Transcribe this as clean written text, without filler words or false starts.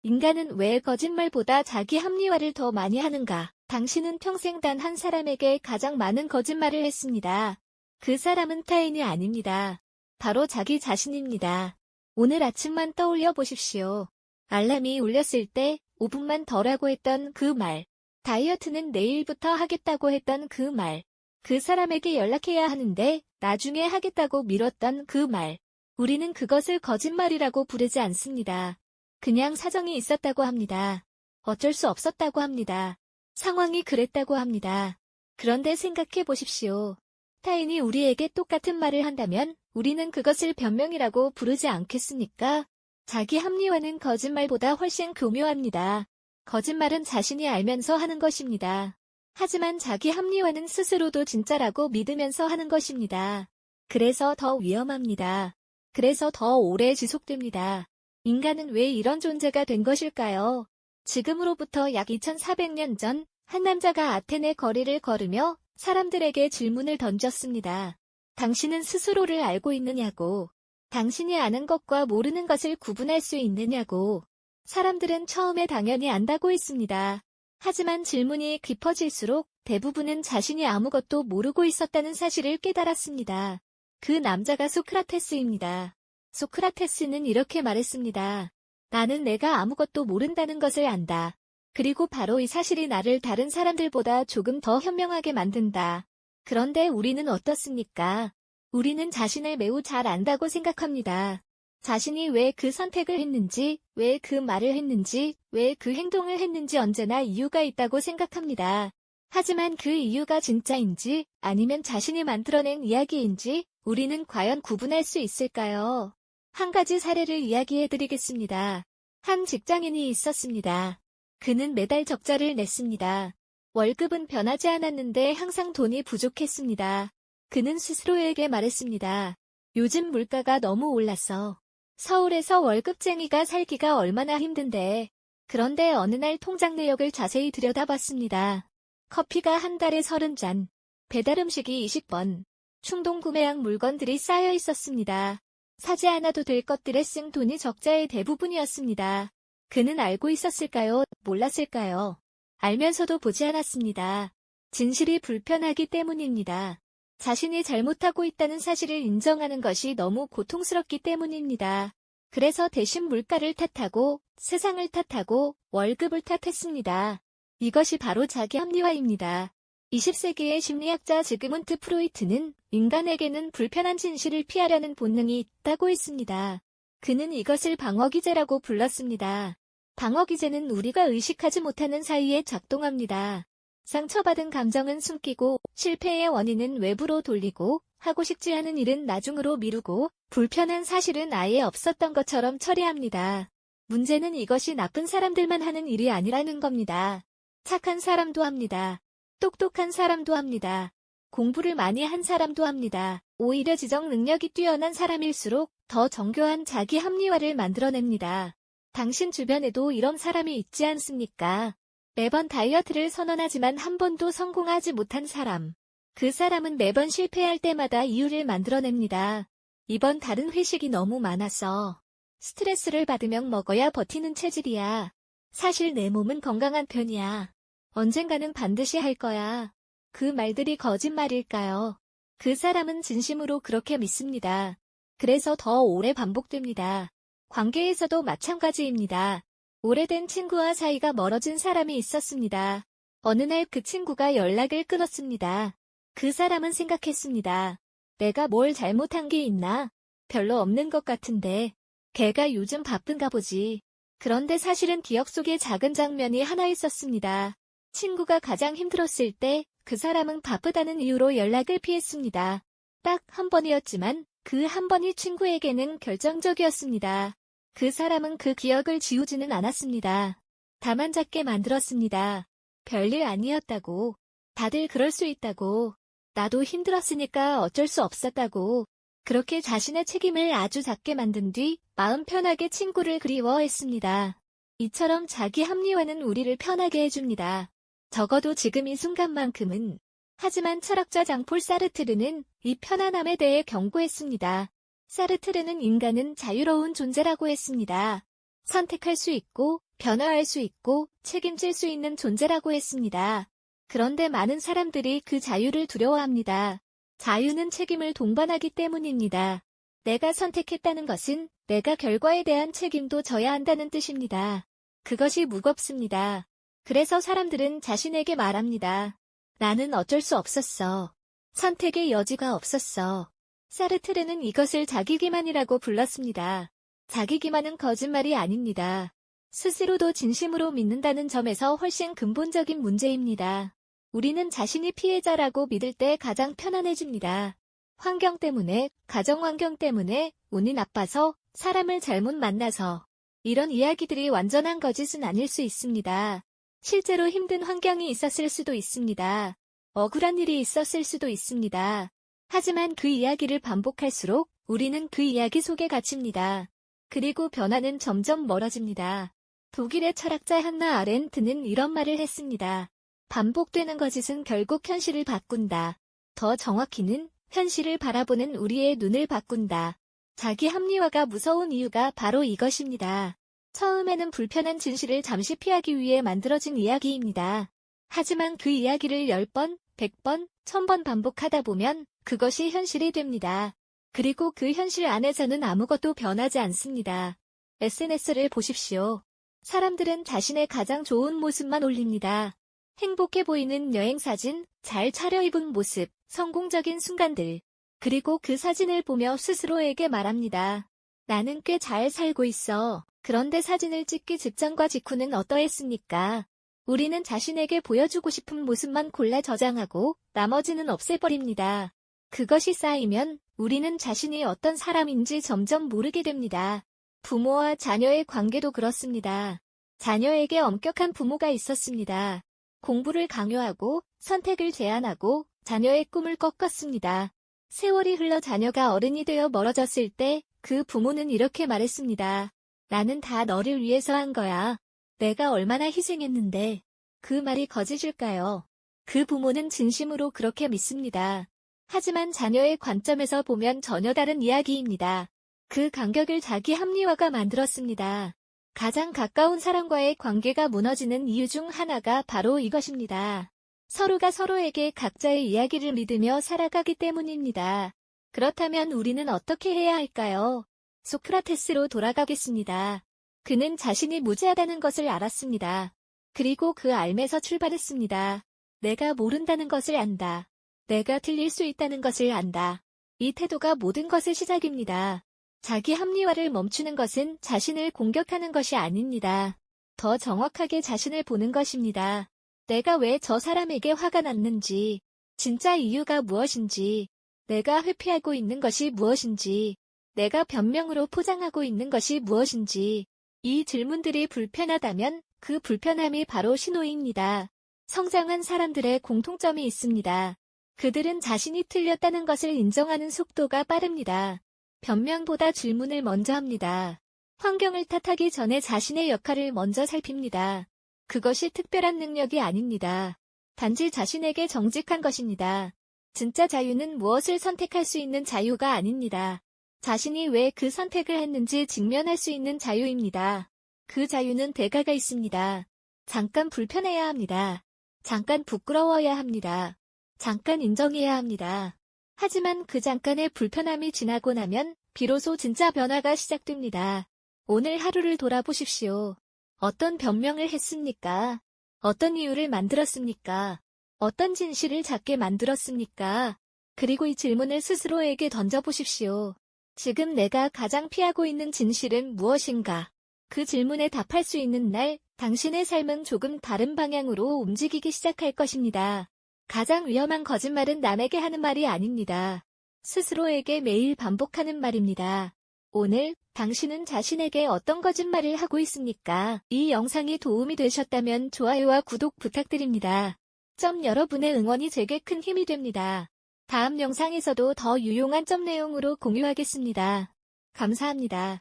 인간은 왜 거짓말보다 자기 합리화를 더 많이 하는가? 당신은 평생 단 한 사람에게 가장 많은 거짓말을 했습니다. 그 사람은 타인이 아닙니다. 바로 자기 자신입니다. 오늘 아침만 떠올려 보십시오. 알람이 울렸을 때 5분만 더라고 했던 그 말. 다이어트는 내일부터 하겠다고 했던 그 말. 그 사람에게 연락해야 하는데 나중에 하겠다고 미뤘던 그 말. 우리는 그것을 거짓말이라고 부르지 않습니다. 그냥 사정이 있었다고 합니다. 어쩔 수 없었다고 합니다. 상황이 그랬다고 합니다. 그런데 생각해 보십시오. 타인이 우리에게 똑같은 말을 한다면 우리는 그것을 변명이라고 부르지 않겠습니까? 자기 합리화는 거짓말보다 훨씬 교묘합니다. 거짓말은 자신이 알면서 하는 것입니다. 하지만 자기 합리화는 스스로도 진짜라고 믿으면서 하는 것입니다. 그래서 더 위험합니다. 그래서 더 오래 지속됩니다. 인간은 왜 이런 존재가 된 것일까요? 지금으로부터 약 2400년 전 한 남자가 아테네 거리를 걸으며 사람들에게 질문을 던졌습니다. 당신은 스스로를 알고 있느냐고. 당신이 아는 것과 모르는 것을 구분할 수 있느냐고. 사람들은 처음에 당연히 안다고 했습니다. 하지만 질문이 깊어질수록 대부분은 자신이 아무것도 모르고 있었다는 사실을 깨달았습니다. 그 남자가 소크라테스입니다. 소크라테스는 이렇게 말했습니다. 나는 내가 아무것도 모른다는 것을 안다. 그리고 바로 이 사실이 나를 다른 사람들보다 조금 더 현명하게 만든다. 그런데 우리는 어떻습니까? 우리는 자신을 매우 잘 안다고 생각합니다. 자신이 왜 그 선택을 했는지, 왜 그 말을 했는지, 왜 그 행동을 했는지 언제나 이유가 있다고 생각합니다. 하지만 그 이유가 진짜인지 아니면 자신이 만들어낸 이야기인지 우리는 과연 구분할 수 있을까요? 한 가지 사례를 이야기해드리겠습니다. 한 직장인이 있었습니다. 그는 매달 적자를 냈습니다. 월급은 변하지 않았는데 항상 돈이 부족했습니다. 그는 스스로에게 말했습니다. 요즘 물가가 너무 올랐어. 서울에서 월급쟁이가 살기가 얼마나 힘든데. 그런데 어느 날 통장 내역을 자세히 들여다봤습니다. 커피가 한 달에 30잔, 배달음식이 20번, 충동구매한 물건들이 쌓여 있었습니다. 사지 않아도 될 것들에 쓴 돈이 적자의 대부분이었습니다. 그는 알고 있었을까요? 몰랐을까요? 알면서도 보지 않았습니다. 진실이 불편하기 때문입니다. 자신이 잘못하고 있다는 사실을 인정하는 것이 너무 고통스럽기 때문입니다. 그래서 대신 물가를 탓하고 세상을 탓하고 월급을 탓했습니다. 이것이 바로 자기 합리화입니다. 20세기의 심리학자 지그문트 프로이트는 인간에게는 불편한 진실을 피하려는 본능이 있다고 했습니다. 그는 이것을 방어기제라고 불렀습니다. 방어기제는 우리가 의식하지 못하는 사이에 작동합니다. 상처받은 감정은 숨기고 실패의 원인은 외부로 돌리고 하고 싶지 않은 일은 나중으로 미루고 불편한 사실은 아예 없었던 것처럼 처리합니다. 문제는 이것이 나쁜 사람들만 하는 일이 아니라는 겁니다. 착한 사람도 합니다. 똑똑한 사람도 합니다. 공부를 많이 한 사람도 합니다. 오히려 지적 능력이 뛰어난 사람일수록 더 정교한 자기 합리화를 만들어냅니다. 당신 주변에도 이런 사람이 있지 않습니까? 매번 다이어트를 선언하지만 한 번도 성공하지 못한 사람. 그 사람은 매번 실패할 때마다 이유를 만들어냅니다. 이번 다른 회식이 너무 많아서. 스트레스를 받으면 먹어야 버티는 체질이야. 사실 내 몸은 건강한 편이야. 언젠가는 반드시 할 거야. 그 말들이 거짓말일까요? 그 사람은 진심으로 그렇게 믿습니다. 그래서 더 오래 반복됩니다. 관계에서도 마찬가지입니다. 오래된 친구와 사이가 멀어진 사람이 있었습니다. 어느 날 그 친구가 연락을 끊었습니다. 그 사람은 생각했습니다. 내가 뭘 잘못한 게 있나? 별로 없는 것 같은데. 걔가 요즘 바쁜가 보지. 그런데 사실은 기억 속에 작은 장면이 하나 있었습니다. 친구가 가장 힘들었을 때 그 사람은 바쁘다는 이유로 연락을 피했습니다. 딱 한 번이었지만 그 한 번이 친구에게는 결정적이었습니다. 그 사람은 그 기억을 지우지는 않았습니다. 다만 작게 만들었습니다. 별일 아니었다고. 다들 그럴 수 있다고. 나도 힘들었으니까 어쩔 수 없었다고. 그렇게 자신의 책임을 아주 작게 만든 뒤 마음 편하게 친구를 그리워했습니다. 이처럼 자기 합리화는 우리를 편하게 해줍니다. 적어도 지금 이 순간만큼은. 하지만 철학자 장폴 사르트르는 이 편안함에 대해 경고했습니다. 사르트르는 인간은 자유로운 존재라고 했습니다. 선택할 수 있고 변화할 수 있고 책임질 수 있는 존재라고 했습니다. 그런데 많은 사람들이 그 자유를 두려워합니다. 자유는 책임을 동반하기 때문입니다. 내가 선택했다는 것은 내가 결과에 대한 책임도 져야 한다는 뜻입니다. 그것이 무겁습니다. 그래서 사람들은 자신에게 말합니다. 나는 어쩔 수 없었어. 선택의 여지가 없었어. 사르트르는 이것을 자기기만이라고 불렀습니다. 자기기만은 거짓말이 아닙니다. 스스로도 진심으로 믿는다는 점에서 훨씬 근본적인 문제입니다. 우리는 자신이 피해자라고 믿을 때 가장 편안해집니다. 환경 때문에, 가정 환경 때문에, 운이 나빠서, 사람을 잘못 만나서. 이런 이야기들이 완전한 거짓은 아닐 수 있습니다. 실제로 힘든 환경이 있었을 수도 있습니다. 억울한 일이 있었을 수도 있습니다. 하지만 그 이야기를 반복할수록 우리는 그 이야기 속에 갇힙니다. 그리고 변화는 점점 멀어집니다. 독일의 철학자 한나 아렌트는 이런 말을 했습니다. 반복되는 거짓은 결국 현실을 바꾼다. 더 정확히는 현실을 바라보는 우리의 눈을 바꾼다. 자기 합리화가 무서운 이유가 바로 이것입니다. 처음에는 불편한 진실을 잠시 피하기 위해 만들어진 이야기입니다. 하지만 그 이야기를 10번, 100번, 1000번 반복하다 보면 그것이 현실이 됩니다. 그리고 그 현실 안에서는 아무것도 변하지 않습니다. SNS를 보십시오. 사람들은 자신의 가장 좋은 모습만 올립니다. 행복해 보이는 여행사진, 잘 차려입은 모습, 성공적인 순간들. 그리고 그 사진을 보며 스스로에게 말합니다. 나는 꽤 잘 살고 있어. 그런데 사진을 찍기 직전과 직후는 어떠했습니까? 우리는 자신에게 보여주고 싶은 모습만 골라 저장하고 나머지는 없애버립니다. 그것이 쌓이면 우리는 자신이 어떤 사람인지 점점 모르게 됩니다. 부모와 자녀의 관계도 그렇습니다. 자녀에게 엄격한 부모가 있었습니다. 공부를 강요하고 선택을 제한하고 자녀의 꿈을 꺾었습니다. 세월이 흘러 자녀가 어른이 되어 멀어졌을 때 그 부모는 이렇게 말했습니다. 나는 다 너를 위해서 한 거야. 내가 얼마나 희생했는데. 그 말이 거짓일까요? 그 부모는 진심으로 그렇게 믿습니다. 하지만 자녀의 관점에서 보면 전혀 다른 이야기입니다. 그 간격을 자기 합리화가 만들었습니다. 가장 가까운 사람과의 관계가 무너지는 이유 중 하나가 바로 이것입니다. 서로가 서로에게 각자의 이야기를 믿으며 살아가기 때문입니다. 그렇다면 우리는 어떻게 해야 할까요? 소크라테스로 돌아가겠습니다. 그는 자신이 무지하다는 것을 알았습니다. 그리고 그 알면서 출발했습니다. 내가 모른다는 것을 안다. 내가 틀릴 수 있다는 것을 안다. 이 태도가 모든 것의 시작입니다. 자기 합리화를 멈추는 것은 자신을 공격하는 것이 아닙니다. 더 정확하게 자신을 보는 것입니다. 내가 왜 저 사람에게 화가 났는지, 진짜 이유가 무엇인지, 내가 회피하고 있는 것이 무엇인지, 내가 변명으로 포장하고 있는 것이 무엇인지, 이 질문들이 불편하다면 그 불편함이 바로 신호입니다. 성장한 사람들의 공통점이 있습니다. 그들은 자신이 틀렸다는 것을 인정하는 속도가 빠릅니다. 변명보다 질문을 먼저 합니다. 환경을 탓하기 전에 자신의 역할을 먼저 살핍니다. 그것이 특별한 능력이 아닙니다. 단지 자신에게 정직한 것입니다. 진짜 자유는 무엇을 선택할 수 있는 자유가 아닙니다. 자신이 왜 그 선택을 했는지 직면할 수 있는 자유입니다. 그 자유는 대가가 있습니다. 잠깐 불편해야 합니다. 잠깐 부끄러워야 합니다. 잠깐 인정해야 합니다. 하지만 그 잠깐의 불편함이 지나고 나면 비로소 진짜 변화가 시작됩니다. 오늘 하루를 돌아보십시오. 어떤 변명을 했습니까? 어떤 이유를 만들었습니까? 어떤 진실을 찾게 만들었습니까? 그리고 이 질문을 스스로에게 던져보십시오. 지금 내가 가장 피하고 있는 진실은 무엇인가? 그 질문에 답할 수 있는 날, 당신의 삶은 조금 다른 방향으로 움직이기 시작할 것입니다. 가장 위험한 거짓말은 남에게 하는 말이 아닙니다. 스스로에게 매일 반복하는 말입니다. 오늘 당신은 자신에게 어떤 거짓말을 하고 있습니까? 이 영상이 도움이 되셨다면 좋아요와 구독 부탁드립니다. 여러분의 응원이 제게 큰 힘이 됩니다. 다음 영상에서도 더 유용한 내용으로 공유하겠습니다. 감사합니다.